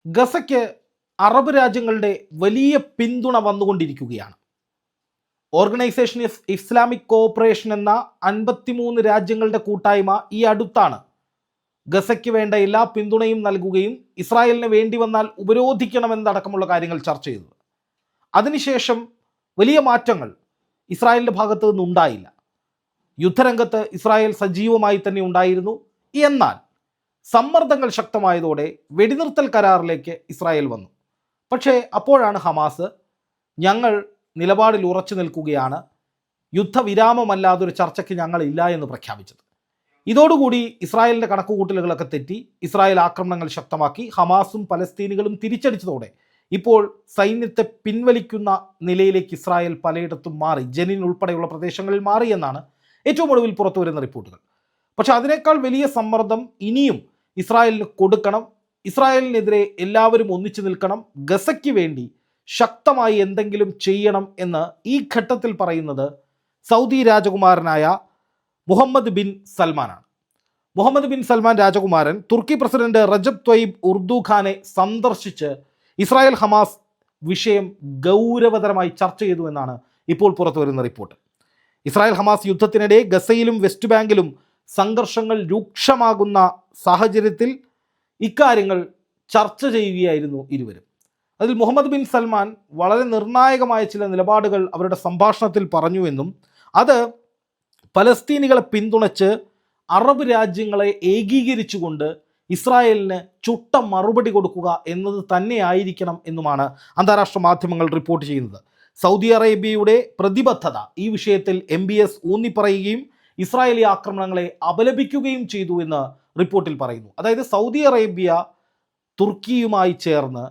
ഗസയ്ക്ക് Arab രാജ്യങ്ങളുടെ വലിയ പിന്തുണ വന്നുകൊണ്ടിരിക്കുകയാണ്. ഓർഗനൈസേഷൻ ഇസ്ലാമിക് കോഓപ്പറേഷൻ എന്ന 53 രാജ്യങ്ങളുടെ കൂട്ടായ്മ ഈ അടുത്താണ് ഗസയ്ക്ക് വേണ്ട എല്ലാ പിന്തുണയും നൽകുകയും ഇസ്രായേലിന് വേണ്ടി വന്നാൽ ഉപരോധിക്കണമെന്നടക്കമുള്ള കാര്യങ്ങൾ ചർച്ച ചെയ്തത്. അതിനുശേഷം വലിയ മാറ്റങ്ങൾ ഇസ്രായേലിൻ്റെ ഭാഗത്തു നിന്നുണ്ടായില്ല. യുദ്ധരംഗത്ത് ഇസ്രായേൽ സജീവമായി തന്നെ ഉണ്ടായിരുന്നു. എന്നാൽ സമ്മർദ്ദങ്ങൾ ശക്തമായതോടെ വെടിനിർത്തൽ കരാറിലേക്ക് ഇസ്രായേൽ വന്നു. പക്ഷേ അപ്പോഴാണ് ഹമാസ് ഞങ്ങൾ നിലപാടിൽ ഉറച്ചു നിൽക്കുകയാണ്, യുദ്ധവിരാമമല്ലാതൊരു ചർച്ചയ്ക്ക് ഞങ്ങളില്ല എന്ന് പ്രഖ്യാപിച്ചത്. ഇതോടുകൂടി ഇസ്രായേലിൻ്റെ കണക്കുകൂട്ടലുകളൊക്കെ തെറ്റി ഇസ്രായേൽ ആക്രമണങ്ങൾ ശക്തമാക്കി. ഹമാസും പലസ്തീനികളും തിരിച്ചടിച്ചതോടെ ഇപ്പോൾ സൈന്യത്തെ പിൻവലിക്കുന്ന നിലയിലേക്ക് ഇസ്രായേൽ പലയിടത്തും മാറി, ജനീൻ ഉൾപ്പെടെയുള്ള പ്രദേശങ്ങളിൽ മാറി എന്നാണ് ഏറ്റവും ഒടുവിൽ പുറത്തു വരുന്ന റിപ്പോർട്ടുകൾ. പക്ഷെ അതിനേക്കാൾ വലിയ സമ്മർദ്ദം ഇനിയും ഇസ്രായേലിന് കൊടുക്കണം. ഇസ്രായേലിനെതിരെ എല്ലാവരും ഒന്നിച്ചു നിൽക്കണം. ഗസയ്ക്ക് വേണ്ടി ശക്തമായി എന്തെങ്കിലും ചെയ്യണം എന്ന് ഈ ഘട്ടത്തിൽ പറയുന്നത് സൗദി രാജകുമാരനായ മുഹമ്മദ് ബിൻ സൽമാനാണ്. മുഹമ്മദ് ബിൻ സൽമാൻ രാജകുമാരൻ തുർക്കി പ്രസിഡന്റ് റജബ് ത്വയ്യിബ് ഉർദുഖാനെ സന്ദർശിച്ച് ഇസ്രായേൽ ഹമാസ് വിഷയം ഗൗരവതരമായി ചർച്ച ചെയ്തു എന്നാണ് ഇപ്പോൾ പുറത്തു വരുന്ന റിപ്പോർട്ട്. ഇസ്രായേൽ ഹമാസ് യുദ്ധത്തിനിടെ ഗസയിലും വെസ്റ്റ് ബാങ്കിലും സംഘർഷങ്ങൾ രൂക്ഷമാകുന്ന സാഹചര്യത്തിൽ ഇക്കാര്യങ്ങൾ ചർച്ച ചെയ്യുകയായിരുന്നു ഇരുവരും. അതിൽ മുഹമ്മദ് ബിൻ സൽമാൻ വളരെ നിർണായകമായ ചില നിലപാടുകൾ അവരുടെ സംഭാഷണത്തിൽ പറഞ്ഞുവെന്നും അത് പലസ്തീനികളെ പിന്തുണച്ച് അറബ് രാജ്യങ്ങളെ ഏകീകരിച്ചുകൊണ്ട് ഇസ്രായേലിന് ചുട്ട മറുപടി കൊടുക്കുക എന്നത് തന്നെയായിരിക്കണം എന്നുമാണ് അന്താരാഷ്ട്ര മാധ്യമങ്ങൾ റിപ്പോർട്ട് ചെയ്യുന്നത്. സൗദി അറേബ്യയുടെ പ്രതിബദ്ധത ഈ വിഷയത്തിൽ MBS ഊന്നിപ്പറയുകയും ഇസ്രായേലി ആക്രമണങ്ങളെ അപലപിക്കുകയും ചെയ്തു എന്ന് റിപ്പോർട്ടിൽ പറയുന്നു. അതായത് സൗദി അറേബ്യ തുർക്കിയുമായി ചേർന്ന്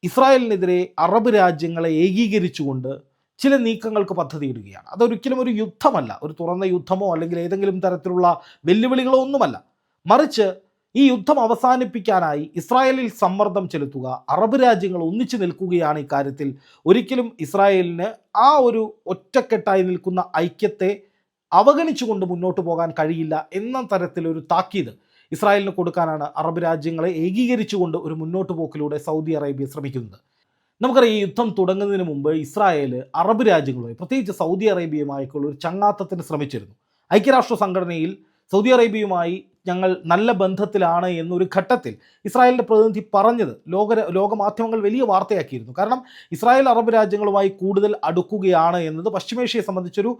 ഇസ്രായേലിനെതിരെ അറബ് രാജ്യങ്ങളെ ഏകീകരിച്ചുകൊണ്ട് ചില നീക്കങ്ങൾക്ക് പദ്ധതിയിടുകയാണ്. അതൊരിക്കലും ഒരു യുദ്ധമല്ല, ഒരു തുറന്ന യുദ്ധമോ അല്ലെങ്കിൽ ഏതെങ്കിലും തരത്തിലുള്ള വെല്ലുവിളികളോ ഒന്നുമല്ല. മറിച്ച് ഈ യുദ്ധം അവസാനിപ്പിക്കാനായി ഇസ്രായേലിൽ സമ്മർദ്ദം ചെലുത്തുക, അറബ് രാജ്യങ്ങൾ ഒന്നിച്ചു നിൽക്കുകയാണ്. ഇക്കാര്യത്തിൽ ഒരിക്കലും ഇസ്രായേലിന് ആ ഒരു ഒറ്റക്കെട്ടായി നിൽക്കുന്ന ഐക്യത്തെ അവഗണിച്ചുകൊണ്ട് മുന്നോട്ട് പോകാൻ കഴിയില്ല എന്ന തരത്തിലൊരു താക്കീത് ഇസ്രായേലിന് കൊടുക്കാനാണ് അറബ് രാജ്യങ്ങളെ ഏകീകരിച്ചുകൊണ്ട് ഒരു മുന്നോട്ട് പോക്കിലൂടെ സൗദി അറേബ്യ ശ്രമിക്കുന്നത്. നമുക്കറിയാം, ഈ യുദ്ധം തുടങ്ങുന്നതിന് മുമ്പ് ഇസ്രായേൽ അറബ് രാജ്യങ്ങളുമായി പ്രത്യേകിച്ച് സൗദി അറേബ്യയുമായിട്ടുള്ള ഒരു ചങ്ങാത്തത്തിന് ശ്രമിച്ചിരുന്നു. ഐക്യരാഷ്ട്ര സംഘടനയിൽ സൗദി അറേബ്യയുമായി ഞങ്ങൾ നല്ല ബന്ധത്തിലാണ് എന്നൊരു ഘട്ടത്തിൽ ഇസ്രായേലിൻ്റെ പ്രതിനിധി പറഞ്ഞത് ലോകമാധ്യമങ്ങൾ വലിയ വാർത്തയാക്കിയിരുന്നു. കാരണം ഇസ്രായേൽ അറബ് രാജ്യങ്ങളുമായി കൂടുതൽ അടുക്കുകയാണ് എന്നത് പശ്ചിമേഷ്യയെ സംബന്ധിച്ചൊരു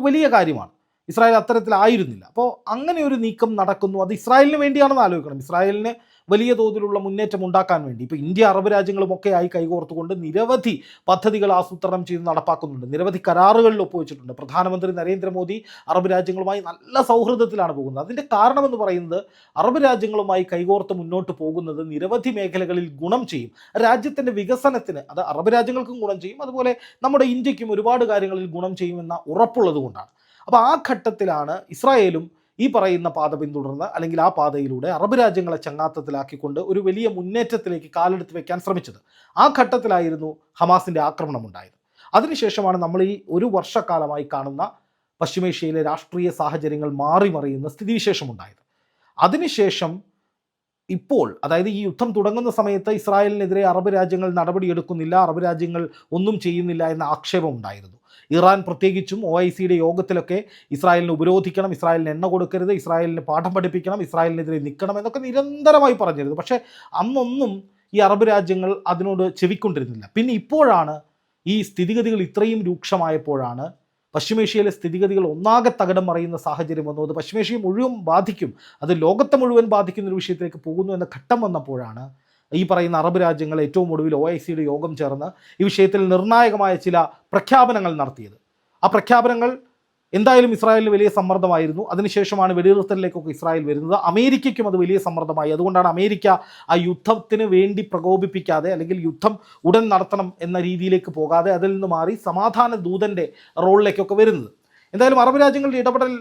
വലിയ കാര്യമാണ്. ഇസ്രായേൽ അത്തരത്തിലായിരുന്നില്ല. അപ്പോൾ അങ്ങനെ ഒരു നീക്കം നടക്കുന്നു. അത് ഇസ്രായേലിന് വേണ്ടിയാണെന്ന് ആലോചിക്കണം. ഇസ്രായേലിന് വലിയ തോതിലുള്ള മുന്നേറ്റം ഉണ്ടാക്കാൻ വേണ്ടി ഇപ്പോൾ ഇന്ത്യ അറബ് രാജ്യങ്ങളുമൊക്കെ ആയി കൈകോർത്തുകൊണ്ട് നിരവധി പദ്ധതികൾ ആസൂത്രണം ചെയ്ത് നടപ്പാക്കുന്നുണ്ട്. നിരവധി കരാറുകളിൽ ഒപ്പുവെച്ചിട്ടുണ്ട്. പ്രധാനമന്ത്രി നരേന്ദ്രമോദി അറബ് രാജ്യങ്ങളുമായി നല്ല സൗഹൃദത്തിലാണ് പോകുന്നത്. അതിൻ്റെ കാരണമെന്ന് പറയുന്നത് അറബ് രാജ്യങ്ങളുമായി കൈകോർത്ത് മുന്നോട്ട് പോകുന്നത് നിരവധി മേഖലകളിൽ ഗുണം ചെയ്യും. രാജ്യത്തിൻ്റെ വികസനത്തിന് അത് അറബ് രാജ്യങ്ങൾക്കും ഗുണം ചെയ്യും, അതുപോലെ നമ്മുടെ ഇന്ത്യക്കും ഒരുപാട് കാര്യങ്ങളിൽ ഗുണം ചെയ്യുമെന്ന ഉറപ്പുള്ളത് കൊണ്ടാണ്. അപ്പോൾ ആ ഘട്ടത്തിലാണ് ഇസ്രായേലും ഈ പറയുന്ന പാത പിന്തുടർന്ന് അല്ലെങ്കിൽ ആ പാതയിലൂടെ അറബ് രാജ്യങ്ങളെ ചങ്ങാത്തത്തിലാക്കിക്കൊണ്ട് ഒരു വലിയ മുന്നേറ്റത്തിലേക്ക് കാലെടുത്ത് വയ്ക്കാൻ ശ്രമിച്ചത്. ആ ഘട്ടത്തിലായിരുന്നു ഹമാസിൻ്റെ ആക്രമണം ഉണ്ടായത്. അതിനുശേഷമാണ് നമ്മൾ ഈ ഒരു വർഷക്കാലമായി കാണുന്ന പശ്ചിമേഷ്യയിലെ രാഷ്ട്രീയ സാഹചര്യങ്ങൾ മാറി മറിയുന്ന സ്ഥിതിവിശേഷമുണ്ടായത്. അതിനുശേഷം ഇപ്പോൾ, അതായത് ഈ യുദ്ധം തുടങ്ങുന്ന സമയത്ത് ഇസ്രായേലിനെതിരെ അറബ് രാജ്യങ്ങൾ നടപടിയെടുക്കുന്നില്ല, അറബ് രാജ്യങ്ങൾ ഒന്നും ചെയ്യുന്നില്ല എന്ന ആക്ഷേപം ഉണ്ടായിരുന്നു. ഇറാൻ പ്രത്യേകിച്ചും OICയുടെ യോഗത്തിലൊക്കെ ഇസ്രായേലിനെ ഉപരോധിക്കണം, ഇസ്രായേലിന് എണ്ണ കൊടുക്കരുത്, ഇസ്രായേലിന് പാഠം പഠിപ്പിക്കണം, ഇസ്രായേലിനെതിരെ നിൽക്കണം എന്നൊക്കെ നിരന്തരമായി പറഞ്ഞിരുന്നു. പക്ഷേ അന്നൊന്നും ഈ അറബ് രാജ്യങ്ങൾ അതിനോട് ചെവിക്കൊണ്ടിരുന്നില്ല. പിന്നെ ഇപ്പോഴാണ് ഈ സ്ഥിതിഗതികൾ ഇത്രയും രൂക്ഷമായപ്പോഴാണ് പശ്ചിമേഷ്യയിലെ സ്ഥിതിഗതികൾ ഒന്നാകെ തകിടം മറിയുന്ന സാഹചര്യം വന്നു. അത് പശ്ചിമേഷ്യയെ മുഴുവൻ ബാധിക്കും, അത് ലോകത്തെ മുഴുവൻ ബാധിക്കുന്ന ഒരു വിഷയത്തിലേക്ക് പോകുന്നു എന്ന ഘട്ടം വന്നപ്പോഴാണ് ഈ പറയുന്ന അറബ് രാജ്യങ്ങൾ ഏറ്റവും ഒടുവിൽ OICയുടെ യോഗം ചേർന്ന് ഈ വിഷയത്തിൽ നിർണായകമായ ചില പ്രഖ്യാപനങ്ങൾ നടത്തിയത്. ആ പ്രഖ്യാപനങ്ങൾ എന്തായാലും ഇസ്രായേലിന് വലിയ സമ്മർദ്ദമായിരുന്നു. അതിനുശേഷമാണ് വെടിനിർത്തലിലേക്കൊക്കെ ഇസ്രായേൽ വരുന്നത്. അമേരിക്കയ്ക്കും അത് വലിയ സമ്മർദ്ദമായി. അതുകൊണ്ടാണ് അമേരിക്ക ആ യുദ്ധത്തിന് വേണ്ടി പ്രകോപിപ്പിക്കാതെ അല്ലെങ്കിൽ യുദ്ധം ഉടൻ നടത്തണം എന്ന രീതിയിലേക്ക് പോകാതെ അതിൽ നിന്ന് മാറി സമാധാന ദൂതൻ്റെ റോളിലേക്കൊക്കെ വരുന്നത്. എന്തായാലും അറബ് രാജ്യങ്ങളുടെ ഇടപെടൽ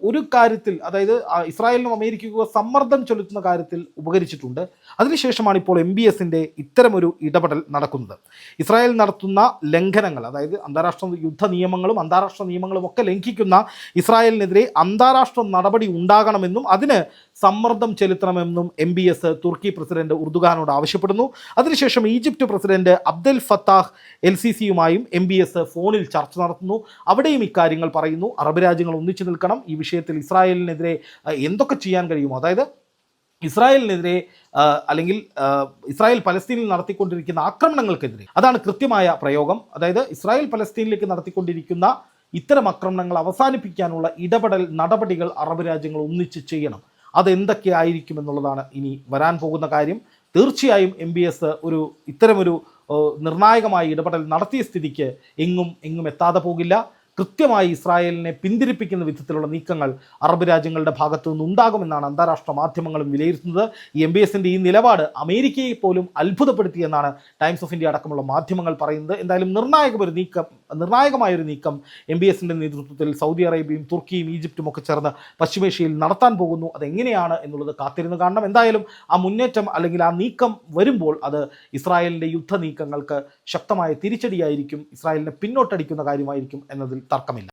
ഒരു കാര്യത്തിൽ, അതായത് ഇസ്രായേലിനും അമേരിക്കയ്ക്കും സമ്മർദ്ദം ചെലുത്തുന്ന കാര്യത്തിൽ ഉപകരിച്ചിട്ടുണ്ട്. അതിനുശേഷമാണ് ഇപ്പോൾ MBSന്റെ ഇത്തരമൊരു ഇടപെടൽ നടക്കുന്നത്. ഇസ്രായേൽ നടത്തുന്ന ലംഘനങ്ങൾ, അതായത് അന്താരാഷ്ട്ര യുദ്ധ നിയമങ്ങളും അന്താരാഷ്ട്ര നിയമങ്ങളും ഒക്കെ ലംഘിക്കുന്ന ഇസ്രായേലിനെതിരെ അന്താരാഷ്ട്ര നടപടി ഉണ്ടാകണമെന്നും അതിന് സമ്മർദ്ദം ചെലുത്തണമെന്നും MBS തുർക്കി പ്രസിഡന്റ് ഉർദുഗാനോട് ആവശ്യപ്പെടുന്നു. അതിനുശേഷം ഈജിപ്റ്റ് പ്രസിഡന്റ് അബ്ദൽ ഫത്താഹ് LCCയുമായും MBS ഫോണിൽ ചർച്ച നടത്തുന്നു. അവിടെയും ഇക്കാര്യങ്ങൾ പറയുന്നു. അറബ് രാജ്യങ്ങൾ ഒന്നിച്ചു നിൽക്കണം, ഈ വിഷയത്തിൽ ഇസ്രായേലിനെതിരെ എന്തൊക്കെ ചെയ്യാൻ കഴിയുമോ, അതായത് ഇസ്രായേലിനെതിരെ അല്ലെങ്കിൽ ഇസ്രായേൽ പലസ്തീനിൽ നടത്തിക്കൊണ്ടിരിക്കുന്ന ആക്രമണങ്ങൾക്കെതിരെ, അതാണ് കൃത്യമായ പ്രയോഗം. അതായത് ഇസ്രായേൽ പലസ്തീനിലേക്ക് നടത്തിക്കൊണ്ടിരിക്കുന്ന ഇത്തരം ആക്രമണങ്ങൾ അവസാനിപ്പിക്കാനുള്ള ഇടപെടൽ നടപടികൾ അറബ് രാജ്യങ്ങൾ ഒന്നിച്ച് ചെയ്യണം. അതെന്തൊക്കെയായിരിക്കും എന്നുള്ളതാണ് ഇനി വരാൻ പോകുന്ന കാര്യം. തീർച്ചയായും MBS ഇത്തരമൊരു നിർണായകമായ ഇടപെടൽ നടത്തിയ സ്ഥിതിക്ക് എങ്ങും എത്താതെ പോകില്ല. കൃത്യമായി ഇസ്രായേലിനെ പിന്തിരിപ്പിക്കുന്ന വിധത്തിലുള്ള നീക്കങ്ങൾ അറബ് രാജ്യങ്ങളുടെ ഭാഗത്തു നിന്നുണ്ടാകുമെന്നാണ് അന്താരാഷ്ട്ര മാധ്യമങ്ങളും വിലയിരുത്തുന്നത്. ഈ MBSന്റെ ഈ നിലപാട് അമേരിക്കയെ പോലും അത്ഭുതപ്പെടുത്തിയെന്നാണ് ടൈംസ് ഓഫ് ഇന്ത്യ അടക്കമുള്ള മാധ്യമങ്ങൾ പറയുന്നത്. എന്തായാലും നിർണായകമായൊരു നീക്കം MBSന്റെ നേതൃത്വത്തിൽ സൗദി അറേബ്യയും തുർക്കിയും ഈജിപ്തും ഒക്കെ ചേർന്ന് പശ്ചിമേഷ്യയിൽ നടത്താൻ പോകുന്നു. അതെങ്ങനെയാണ് എന്നുള്ളത് കാത്തിരുന്ന് കാണണം. എന്തായാലും ആ മുന്നേറ്റം അല്ലെങ്കിൽ ആ നീക്കം വരുമ്പോൾ അത് ഇസ്രായേലിൻ്റെ യുദ്ധ നീക്കങ്ങൾക്ക് ശക്തമായ തിരിച്ചടിയായിരിക്കും, ഇസ്രായേലിനെ പിന്നോട്ടടിക്കുന്ന കാര്യമായിരിക്കും എന്നതിൽ തർക്കമില്ല.